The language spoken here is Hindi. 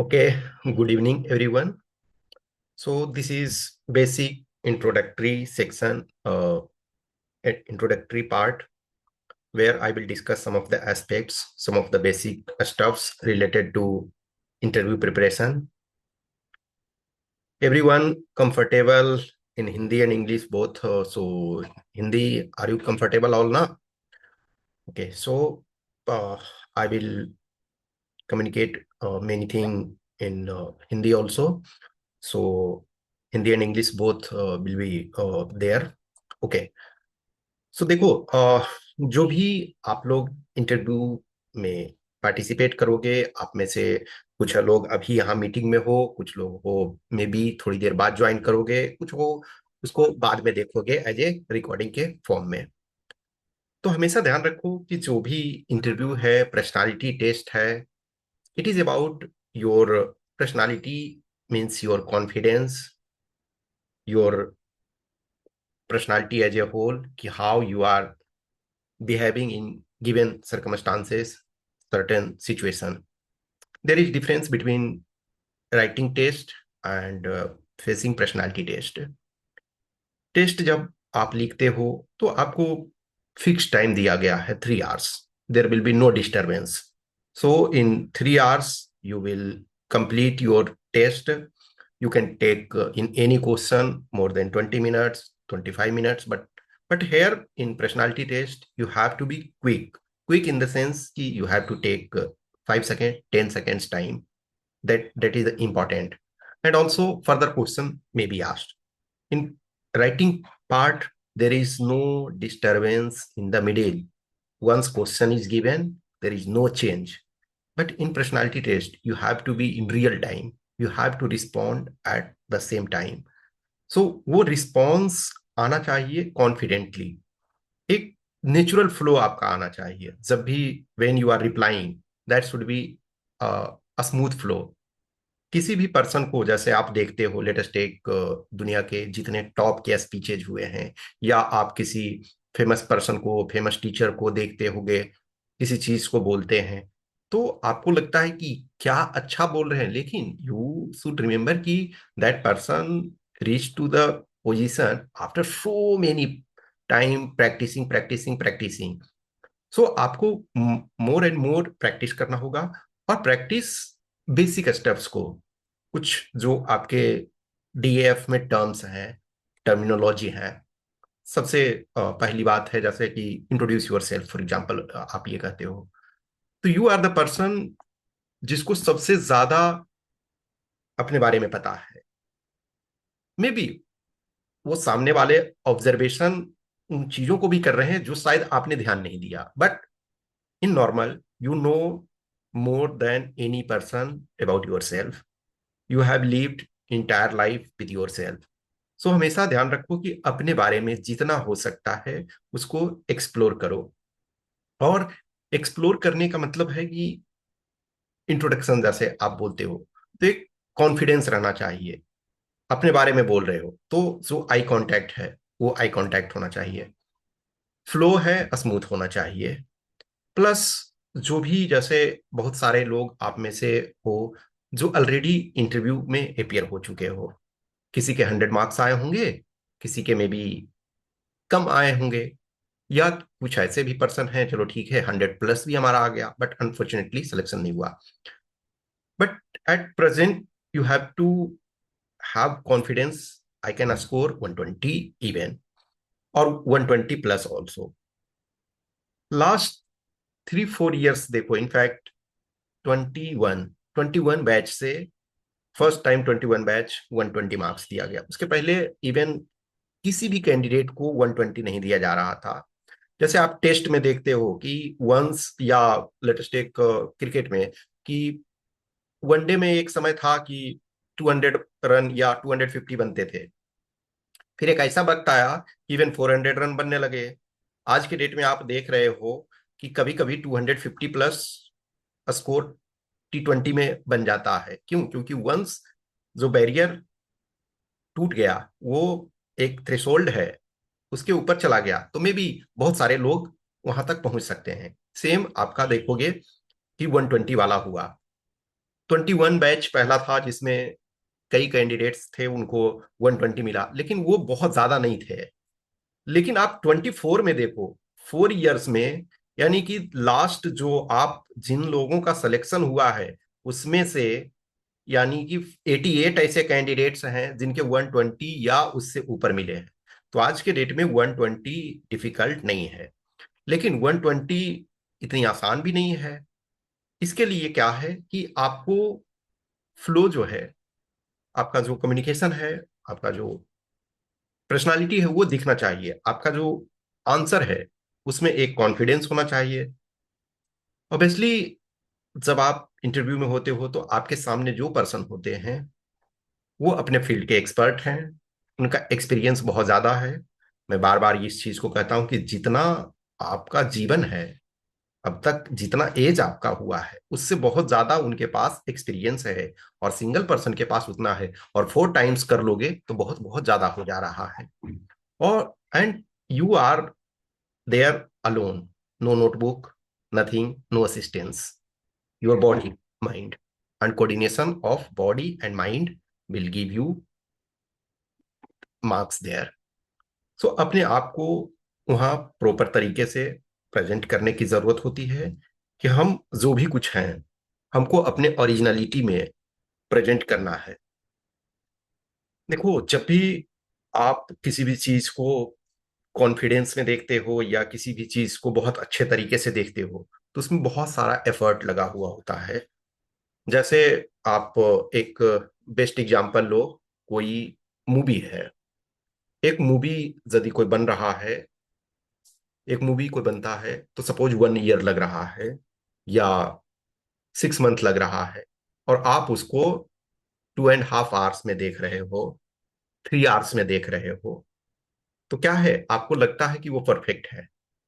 Okay, good evening, everyone. So this is basic introductory section, introductory part where I will discuss some of the aspects, some of the basic stuffs related to interview preparation. Everyone comfortable in Hindi and English both. So Hindi, are you comfortable all now? Okay, so I will communicate many things in Hindi also. So Hindi and English both will be there. Okay. सो देखो, जो भी आप लोग इंटरव्यू में पार्टिसिपेट करोगे, आप में से कुछ लोग अभी यहाँ मीटिंग में हो, कुछ लोग हो मे बी थोड़ी देर बाद ज्वाइन करोगे, कुछ हो उसको बाद में देखोगे एज ए रिकॉर्डिंग के फॉर्म में। तो हमेशा ध्यान रखो कि जो भी इंटरव्यू है, पर्सनालिटी टेस्ट है, it is about your personality, means your confidence, your personality as a whole, कि how you are behaving in given circumstances, certain situation. There is difference between writing test and facing personality test. Test जब आप लिखते हो तो आपको फिक्स टाइम दिया गया है 3 hours. There will be no disturbance. So in 3 hours you will complete your test. You can take in any question more than 20 minutes, 25 minutes, but here in personality test you have to be quick in the sense कि you have to take 5 seconds, 10 seconds time. That is important. And also further question may be asked. In writing part, there is no disturbance in the middle. Once question is given, there is no change. But in personality test, you have to be in real time. You have to respond at the same time. So वो response आना चाहिए confidently. एक नेचुरल फ्लो आपका आना चाहिए जब भी when you are replying. That should be a smooth flow. किसी भी पर्सन को, जैसे आप देखते हो, लेटेस्ट एक दुनिया के जितने टॉप के स्पीचेज हुए हैं, या आप किसी फेमस पर्सन को, फेमस टीचर को देखते होगे, किसी चीज को बोलते हैं, तो आपको लगता है कि क्या अच्छा बोल रहे हैं, लेकिन यू शुड रिमेम्बर कि that person reach to the position after so many time practising practising practising. So आपको मोर एंड मोर प्रैक्टिस करना होगा. और प्रैक्टिस बेसिक स्टेप्स को, कुछ जो आपके डीएफ में टर्म्स हैं, टर्मिनोलॉजी है. सबसे पहली बात है, जैसे कि introduce your self, for example आप ये कहते हो, तो यू आर द पर्सन जिसको सबसे ज्यादा अपने बारे में पता है. मे बी वो सामने वाले ऑब्जर्वेशन उन चीजों को भी कर रहे हैं जो शायद आपने ध्यान नहीं दिया, but in normal you know more than any person about yourself. You have lived entire life with yourself. सो हमेशा ध्यान रखो कि अपने बारे में जितना हो सकता है उसको एक्सप्लोर करो. और एक्सप्लोर करने का मतलब है कि इंट्रोडक्शन जैसे आप बोलते हो, तो एक कॉन्फिडेंस रहना चाहिए. अपने बारे में बोल रहे हो तो जो आई कांटेक्ट है वो आई कांटेक्ट होना चाहिए. फ्लो है स्मूथ होना चाहिए. प्लस जो भी, जैसे बहुत सारे लोग आप में से हो जो ऑलरेडी इंटरव्यू में अपियर हो चुके हो. किसी के 100 मार्क्स आए होंगे, किसी के में भी कम आए होंगे, या कुछ ऐसे भी पर्सन हैं, चलो ठीक है 100+ भी हमारा आ गया, बट अनफॉर्चुनेटली सिलेक्शन नहीं हुआ. But at present you have to have confidence. I can score 120 even, और 120+ ऑल्सो. लास्ट 3-4 years देखो, इनफैक्ट 21 बैच से फर्स्ट टाइम 21 बैच 120 मार्क्स दिया गया. उसके पहले इवन किसी भी कैंडिडेट को 120 नहीं दिया जा रहा था. जैसे आप टेस्ट में देखते हो कि वंस, या लेटेस्ट एक क्रिकेट में, कि वनडे में एक समय था कि 200 रन या 250 बनते थे. फिर एक ऐसा वक्त आया इवन 400 रन बनने लगे. आज के डेट में आप देख रहे हो कि कभी कभी 250+ स्कोर T20 में बन जाता है. क्यों? क्योंकि वंस जो बैरियर टूट गया, वो एक थ्रेशोल्ड है, उसके ऊपर चला गया, तो मे बी बहुत सारे लोग वहां तक पहुंच सकते हैं. सेम आपका देखोगे कि 120 वाला हुआ. 21 बैच पहला था जिसमें कई कैंडिडेट्स थे, उनको 120 मिला, लेकिन वो बहुत ज्यादा नहीं थे। लेकिन आप 24 में देखो, 4 इयर्स में, यानी कि लास्ट जो आप जिन लोगों का सिलेक्शन हुआ है उसमें से, यानी कि 88 ऐसे कैंडिडेट्स हैं जिनके 120 या उससे ऊपर मिले हैं। तो आज के डेट में 120 डिफिकल्ट नहीं है, लेकिन 120 इतनी आसान भी नहीं है। इसके लिए क्या है कि आपको फ्लो जो है, आपका जो कम्युनिकेशन है, आपका जो पर्सनालिटी है वो दिखना चाहिए। आपका जो आंसर है उसमें एक कॉन्फिडेंस होना चाहिए। ऑब्वियसली जब आप इंटरव्यू में होते हो तो आपके सामने जो पर्सन होते हैं वो अपने फील्ड के एक्सपर्ट हैं, उनका एक्सपीरियंस बहुत ज्यादा है। मैं बार बार इस चीज को कहता हूं कि जितना आपका जीवन है, अब तक जितना एज आपका हुआ है उससे बहुत ज्यादा उनके पास एक्सपीरियंस है, और सिंगल पर्सन के पास उतना है, और 4 टाइम्स कर लोगे तो बहुत बहुत ज्यादा हो जा रहा है। और and you are there alone, no notebook, nothing, no assistance, your body, mind, and coordination of body and mind will give you marks there. So अपने आप को वहाँ प्रॉपर तरीके से प्रेजेंट करने की जरूरत होती है कि हम जो भी कुछ हैं हमको अपने ओरिजिनलिटी में प्रेजेंट करना है। देखो, जब भी आप किसी भी चीज को कॉन्फिडेंस में देखते हो या किसी भी चीज को बहुत अच्छे तरीके से देखते हो तो उसमें बहुत सारा एफर्ट लगा हुआ होता है। जैसे आप एक बेस्ट एग्जांपल लो, कोई मूवी है। एक मूवी यदि कोई बन रहा है, एक मूवी कोई बनता है तो सपोज 1 ईयर लग रहा है या 6 मंथ लग रहा है, और आप उसको 2.5 आवर्स में देख रहे हो, 3 आवर्स में देख रहे हो, तो क्या है, आपको लगता है कि वो परफेक्ट है।